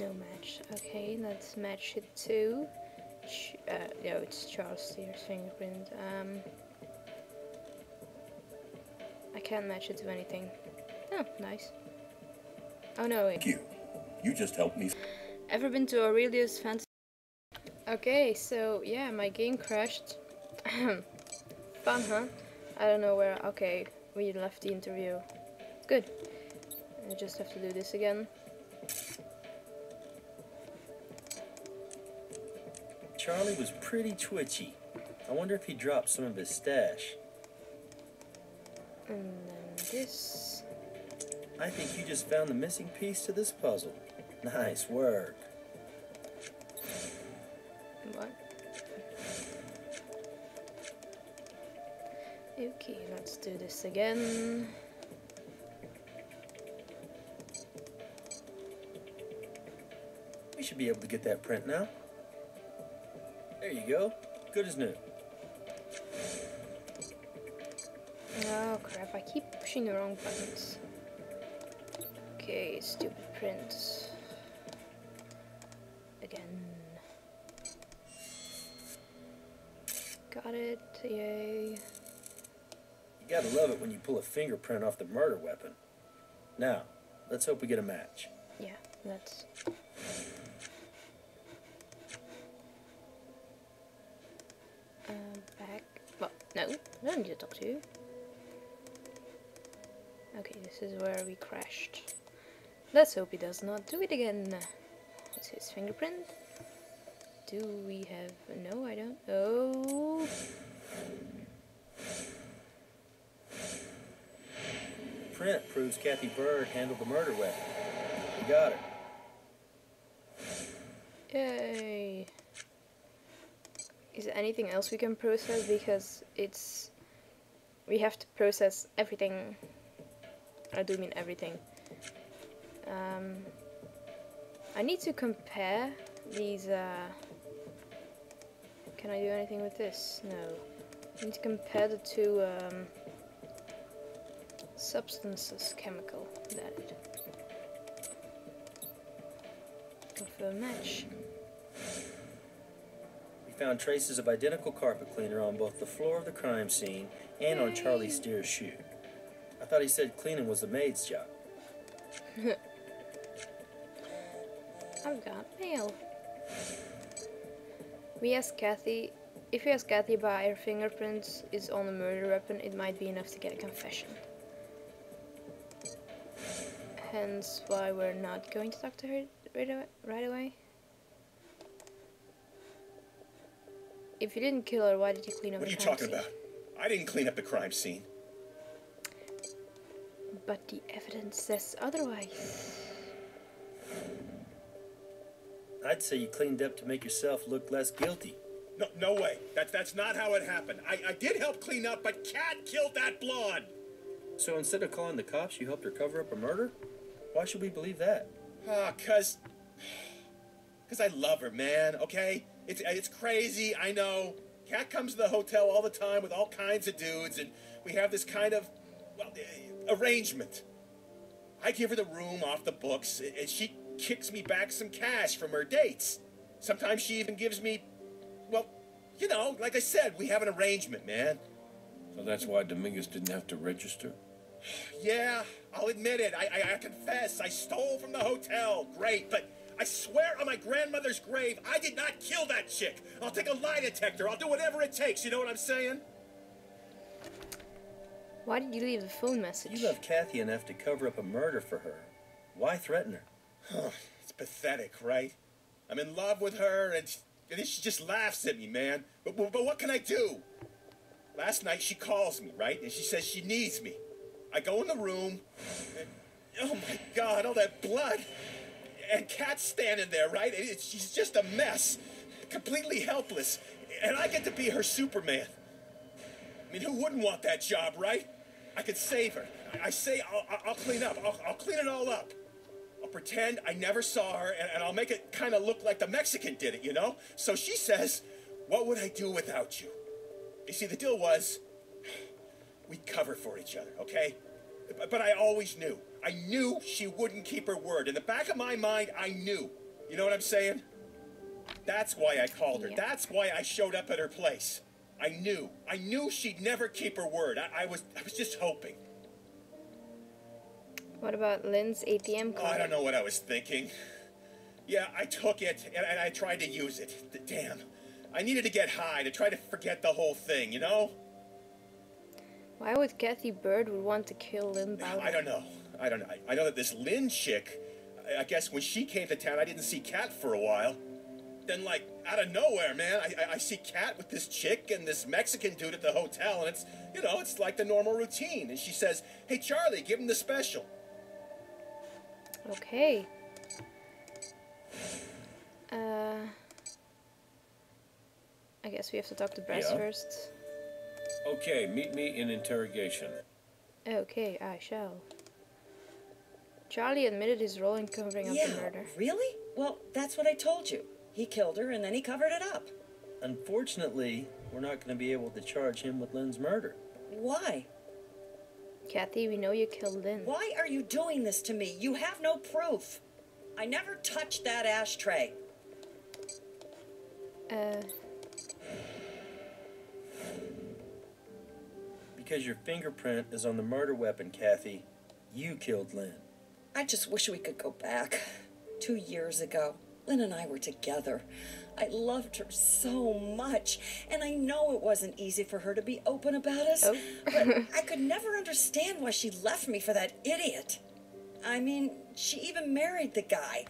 No match. Okay, let's match it to... no, it's Charles Steele's fingerprint. I can't match it to anything. Oh, nice. Oh no, wait. You just helped me. Ever been to Aurelius Fantasy? Okay, so yeah, my game crashed. Fun, huh? I don't know where. Okay, we left the interview. Good. I just have to do this again. Charlie was pretty twitchy. I wonder if he dropped some of his stash. And then this. I think you just found the missing piece to this puzzle. Nice work. What? Okay, let's do this again. We should be able to get that print now. There you go. Good as new. Oh crap, I keep pushing the wrong buttons. Okay, stupid print. Again. Got it, yay. You gotta love it when you pull a fingerprint off the murder weapon. Now, let's hope we get a match. Yeah, let's. Back. Well, no, I don't need to talk to you. Okay, this is where we crashed. Let's hope he does not do it again. What's his fingerprint? Do we have... No, I don't. Oh. Print proves Kathy Bird handled the murder weapon. You got her. Yay. Is there anything else we can process? Because it's... We have to process everything. I do mean everything. I need to compare these... Can I do anything with this? No. I need to compare the two substances, chemical. That. Confirm match. We found traces of identical carpet cleaner on both the floor of the crime scene and on Charlie Steer's shoe. I thought he said cleaning was the maid's job. I've got mail. We asked Kathy, if we ask Kathy about her fingerprints is on the murder weapon, it might be enough to get a confession. Hence why we're not going to talk to her right away. If you didn't kill her, why did you clean up the crime scene? What are you talking about? I didn't clean up the crime scene. But the evidence says otherwise. I'd say you cleaned up to make yourself look less guilty. No way. That's not how it happened. I did help clean up, but Kat killed that blonde. So instead of calling the cops, you helped her cover up a murder? Why should we believe that? Cause I love her, man, okay? It's crazy, I know. Kat comes to the hotel all the time with all kinds of dudes, and we have this kind of, well, arrangement. I give her the room off the books, and she kicks me back some cash from her dates. Sometimes she even gives me, well, you know, like I said, we have an arrangement, man. So that's why Dominguez didn't have to register? Yeah, I'll admit it. I confess. I stole from the hotel. Great, but I swear on my grandmother's grave, I did not kill that chick. I'll take a lie detector. I'll do whatever it takes. You know what I'm saying? Why did you leave the phone message? You love Kathy enough to cover up a murder for her. Why threaten her? It's pathetic, right? I'm in love with her, and she just laughs at me, man. But what can I do? Last night she calls me, right? And she says she needs me. I go in the room, and oh my God, all that blood. And Kat's standing there, right? She's just a mess, completely helpless. And I get to be her Superman. I mean, who wouldn't want that job, right? I could save her. I say I'll clean up. I'll clean it all up. I'll pretend I never saw her, and I'll make it kind of look like the Mexican did it, you know? So she says, what would I do without you? You see, the deal was, we'd cover for each other, okay? But I always knew. I knew she wouldn't keep her word. In the back of my mind, I knew. You know what I'm saying? That's why I called her. Yeah. That's why I showed up at her place. I knew she'd never keep her word. I was just hoping. What about Lynn's ATM Oh, card? I don't know what I was thinking. Yeah, I took it, and I tried to use it. Damn. I needed to get high to try to forget the whole thing, you know? Why would Kathy Bird would want to kill Lynn Bowden? I don't know. I know that this Lynn chick, I guess when she came to town, I didn't see Kat for a while. Then, like, out of nowhere, man, I see Kat with this chick and this Mexican dude at the hotel, and it's, you know, it's like the normal routine. And she says, "Hey, Charlie, give him the special." Okay. I guess we have to talk to Bress Yeah. first. Okay, meet me in interrogation. Okay, I shall. Charlie admitted his role in covering up the murder. Really? Well, that's what I told you. He killed her and then he covered it up. Unfortunately, we're not going to be able to charge him with Lynn's murder. Why? Kathy, we know you killed Lynn. Why are you doing this to me? You have no proof. I never touched that ashtray. Because your fingerprint is on the murder weapon, Kathy. You killed Lynn. I just wish we could go back. 2 years ago, Lynn and I were together. I loved her so much, and I know it wasn't easy for her to be open about us, Oh. but I could never understand why she left me for that idiot. I mean, she even married the guy,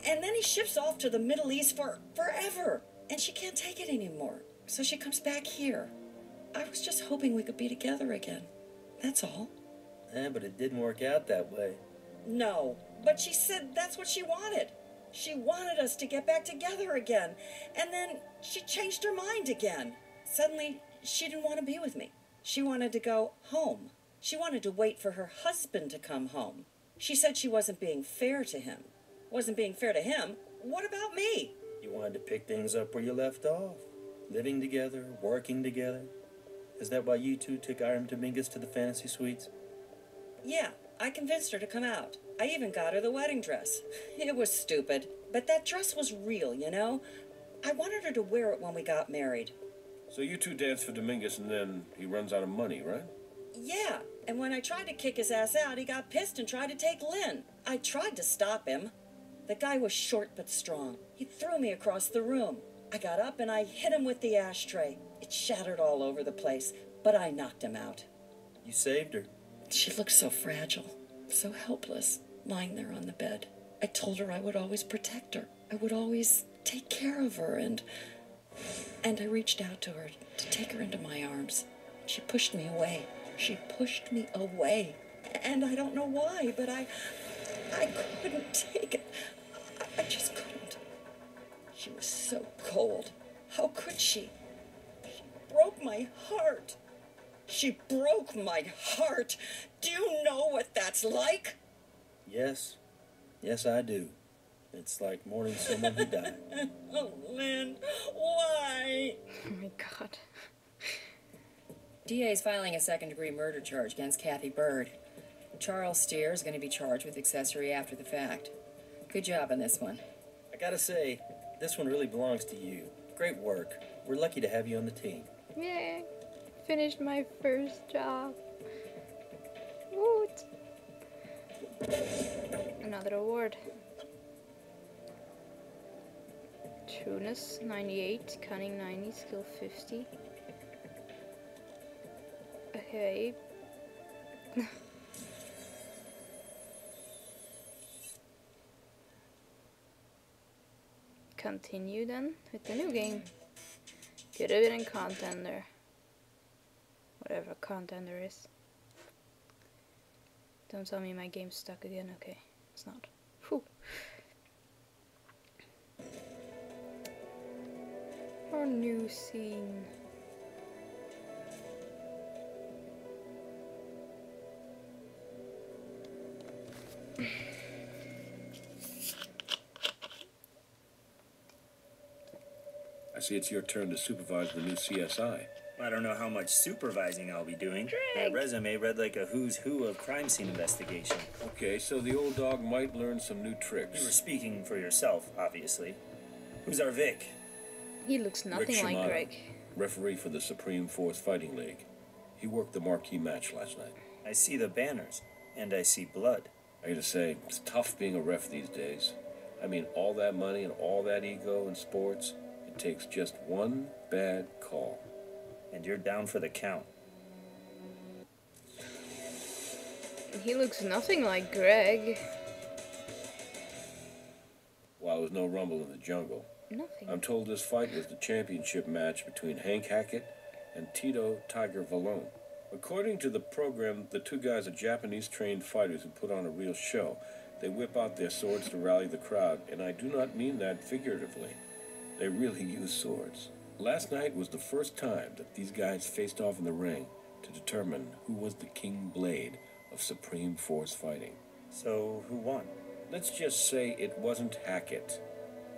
and then he ships off to the Middle East for forever, and she can't take it anymore, so she comes back here. I was just hoping we could be together again. That's all. But it didn't work out that way. No, but she said that's what she wanted. She wanted us to get back together again. And then she changed her mind again. Suddenly, she didn't want to be with me. She wanted to go home. She wanted to wait for her husband to come home. She said she wasn't being fair to him. Wasn't being fair to him? What about me? You wanted to pick things up where you left off. Living together, working together. Is that why you two took Iram Dominguez to the fantasy suites? Yeah, I convinced her to come out. I even got her the wedding dress. It was stupid, but that dress was real, you know? I wanted her to wear it when we got married. So you two dance for Dominguez and then he runs out of money, right? Yeah, and when I tried to kick his ass out, he got pissed and tried to take Lynn. I tried to stop him. The guy was short but strong. He threw me across the room. I got up and I hit him with the ashtray. It shattered all over the place, but I knocked him out. You saved her. She looked so fragile, so helpless, lying there on the bed. I told her I would always protect her. I would always take care of her, and I reached out to her to take her into my arms. She pushed me away. She pushed me away. And I don't know why, but I couldn't take it. I just couldn't. She was so cold. How could she? She broke my heart. She broke my heart. Do you know what that's like? Yes. Yes, I do. It's like mourning someone who died. Oh, Lynn, why? Oh my god. DA is filing a second-degree murder charge against Kathy Bird. Charles Steer is going to be charged with accessory after the fact. Good job on this one. I gotta say, this one really belongs to you. Great work. We're lucky to have you on the team. Yay. Finished my first job. Woot. Another award. Trueness 98, Cunning 90, Skill 50. Okay. Continue then with the new game. Could have been in Contender. Whatever Contender is. Don't tell me my game's stuck again. Okay, it's not. Whew. Our new scene. I see it's your turn to supervise the new CSI. I don't know how much supervising I'll be doing. Greg. That resume read like a who's who of crime scene investigation. Okay, so the old dog might learn some new You were tricks. speaking for yourself, obviously. Who's our Vic? He looks nothing Rick like Shimada, Greg. referee for the Supreme Force Fighting League. He worked the marquee match last night. I see the banners, and I see blood. I gotta say, it's tough being a ref these days. I mean, all that money and all that ego in sports, it takes just one bad call. And you're down for the count. He looks nothing like Greg. While there was no rumble in the jungle, Nothing. I'm told this fight was the championship match between Hank Hackett and Tito Tiger Valone. According to the program, the two guys are Japanese-trained fighters who put on a real show. They whip out their swords to rally the crowd, and I do not mean that figuratively. They really use swords. Last night was the first time that these guys faced off in the ring to determine who was the King Blade of Supreme Force Fighting. So, who won? Let's just say it wasn't Hackett.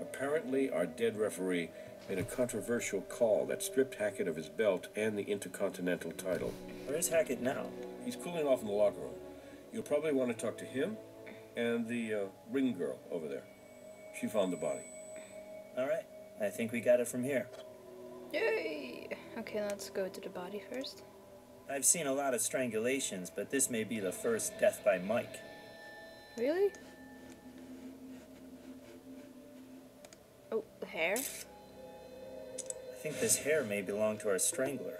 Apparently, our dead referee made a controversial call that stripped Hackett of his belt and the Intercontinental title. Where's Hackett now? He's cooling off in the locker room. You'll probably want to talk to him and the ring girl over there. She found the body. All right, I think we got it from here. Yay! Okay, let's go to the body first. I've seen a lot of strangulations, but this may be the first death by Mike. Really? Oh, the hair? I think this hair may belong to our strangler.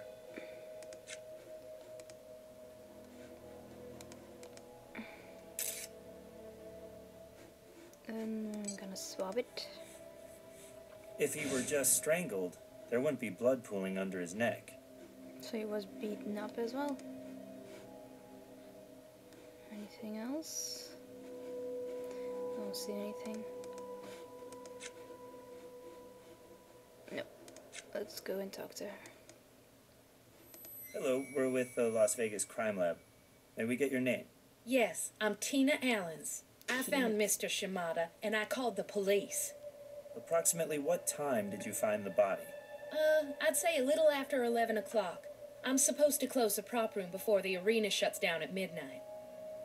I'm gonna swab it. If he were just strangled, there wouldn't be blood pooling under his neck. So he was beaten up as well. Anything else? I don't see anything. No. Let's go and talk to her. Hello, we're with the Las Vegas Crime Lab. May we get your name? Yes, I'm Tina Allens. I found Mr. Shimada, and I called the police. Approximately what time did you find the body? I'd say a little after 11 o'clock. I'm supposed to close the prop room before the arena shuts down at midnight.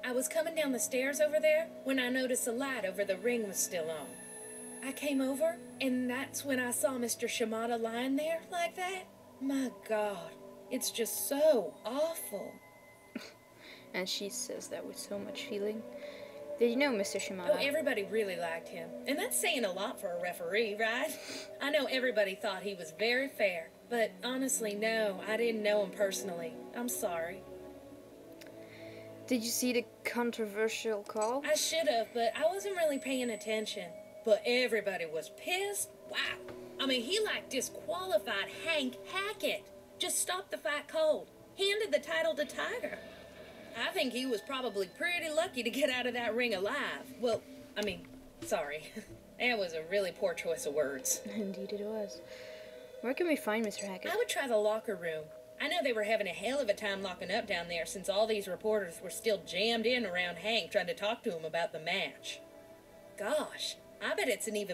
I was coming down the stairs over there when I noticed the light over the ring was still on. I came over, and that's when I saw Mr. Shimada lying there like that. My God, it's just so awful. And she says that with so much feeling. Did you know Mr. Shimada? Oh, everybody really liked him. And that's saying a lot for a referee, right? I know everybody thought he was very fair. But honestly, no, I didn't know him personally. I'm sorry. Did you see the controversial call? I should have, but I wasn't really paying attention. But everybody was pissed. Wow. I mean, he like disqualified Hank Hackett. Just stopped the fight cold. Handed the title to Tiger. I think he was probably pretty lucky to get out of that ring alive. Well, I mean, sorry. That was a really poor choice of words. Indeed it was. Where can we find Mr. Hackett? I would try the locker room. I know they were having a hell of a time locking up down there since all these reporters were still jammed in around Hank trying to talk to him about the match. Gosh, I bet it's an even